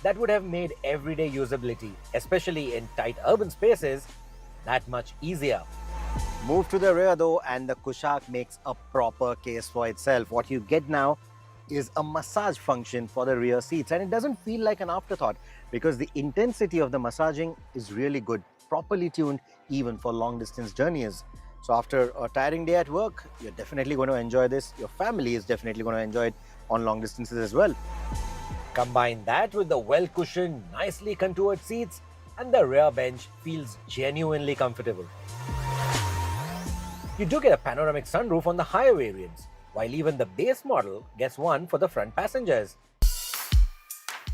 that would have made everyday usability, especially in tight urban spaces, that much easier. Move to the rear though, and the Kushaq makes a proper case for itself. What you get now is a massage function for the rear seats, and it doesn't feel like an afterthought because the intensity of the massaging is really good, properly tuned even for long distance journeys. So after a tiring day at work, you're definitely going to enjoy this. Your family is definitely going to enjoy it on long distances as well. Combine that with the well-cushioned, nicely contoured seats, and the rear bench feels genuinely comfortable. You do get a panoramic sunroof on the higher variants, while even the base model gets one for the front passengers.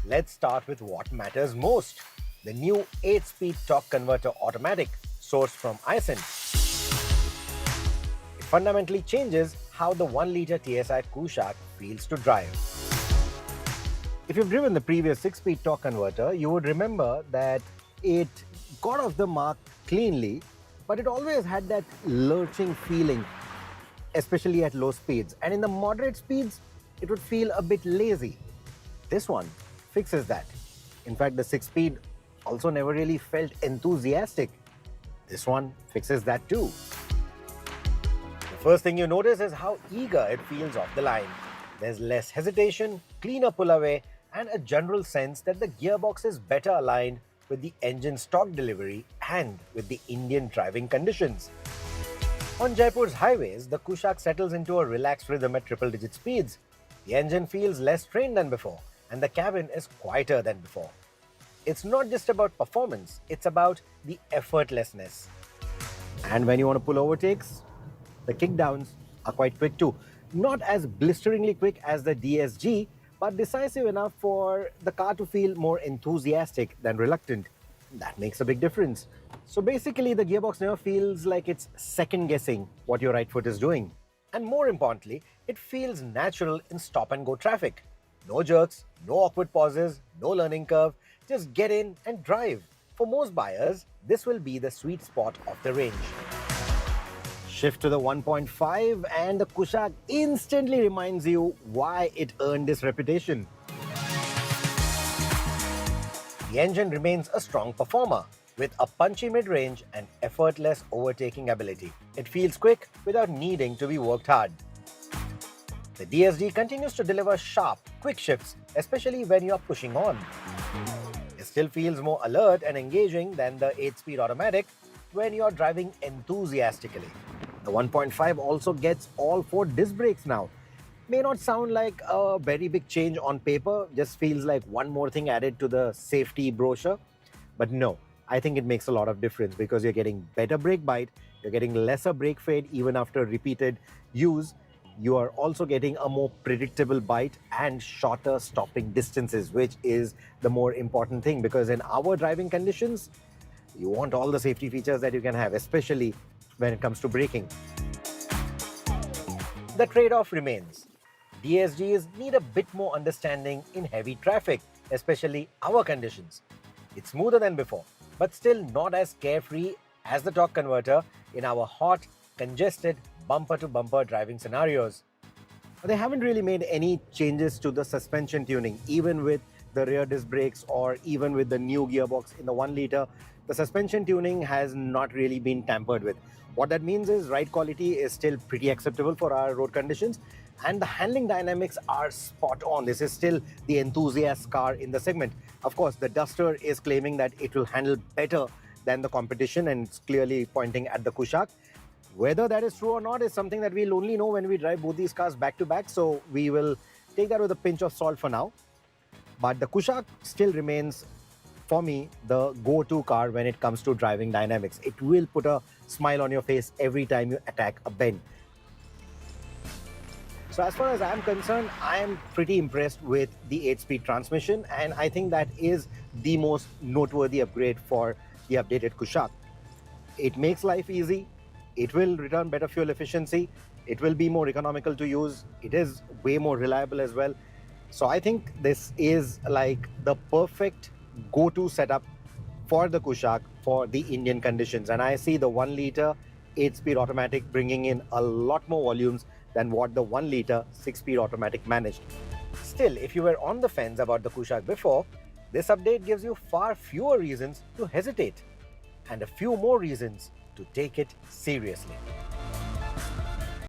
Let's start with what matters most, the new 8-speed torque converter automatic sourced from Aisin. It fundamentally changes how the 1-litre TSI Kushaq feels to drive. If you've driven the previous 6-speed torque converter, you would remember that it got off the mark cleanly, but it always had that lurching feeling, especially at low speeds. And in the moderate speeds, it would feel a bit lazy. This one fixes that. In fact, the 6-speed also never really felt enthusiastic. This one fixes that too. The first thing you notice is how eager it feels off the line. There's less hesitation, cleaner pull away, and a general sense that the gearbox is better aligned with the engine's torque delivery and with the Indian driving conditions. On Jaipur's highways, the Kushaq settles into a relaxed rhythm at triple-digit speeds. The engine feels less strained than before, and the cabin is quieter than before. It's not just about performance, it's about the effortlessness. And when you want to pull overtakes, the kickdowns are quite quick too. Not as blisteringly quick as the DSG, but decisive enough for the car to feel more enthusiastic than reluctant. That makes a big difference. So basically, the gearbox never feels like it's second-guessing what your right foot is doing. And more importantly, it feels natural in stop-and-go traffic. No jerks, no awkward pauses, no learning curve, just get in and drive. For most buyers, this will be the sweet spot of the range. Shift to the 1.5 and the Kushaq instantly reminds you why it earned this reputation. The engine remains a strong performer with a punchy mid-range and effortless overtaking ability. It feels quick without needing to be worked hard. The DSG continues to deliver sharp, quick shifts, especially when you are pushing on. It still feels more alert and engaging than the 8-speed automatic when you are driving enthusiastically. The 1.5 also gets all 4 disc brakes now. May not sound like a very big change on paper, just feels like one more thing added to the safety brochure. But no, I think it makes a lot of difference because you're getting better brake bite, you're getting lesser brake fade even after repeated use. You are also getting a more predictable bite and shorter stopping distances, which is the more important thing because in our driving conditions, you want all the safety features that you can have, especially when it comes to braking. The trade-off remains. DSGs need a bit more understanding in heavy traffic, especially our conditions. It's smoother than before, but still not as carefree as the torque converter in our hot, congested, bumper-to-bumper driving scenarios. They haven't really made any changes to the suspension tuning, even with the rear disc brakes or even with the new gearbox in the 1-litre. The suspension tuning has not really been tampered with. What that means is ride quality is still pretty acceptable for our road conditions and the handling dynamics are spot on. This is still the enthusiast car in the segment. Of course, the Duster is claiming that it will handle better than the competition and it's clearly pointing at the Kushaq. Whether that is true or not is something that we'll only know when we drive both these cars back to back, so we will take that with a pinch of salt for now. But the Kushaq still remains, for me, the go-to car when it comes to driving dynamics. It will put a smile on your face every time you attack a bend. So as far as I'm concerned, I am pretty impressed with the 8-speed transmission and I think that is the most noteworthy upgrade for the updated Kushaq. It makes life easy, it will return better fuel efficiency, it will be more economical to use, it is way more reliable as well. So I think this is like the perfect go-to setup for the Kushaq for the Indian conditions. And I see the 1-litre 8-speed automatic bringing in a lot more volumes than what the 1-litre 6-speed automatic managed. Still, if you were on the fence about the Kushaq before, This update gives you far fewer reasons to hesitate and a few more reasons to take it seriously.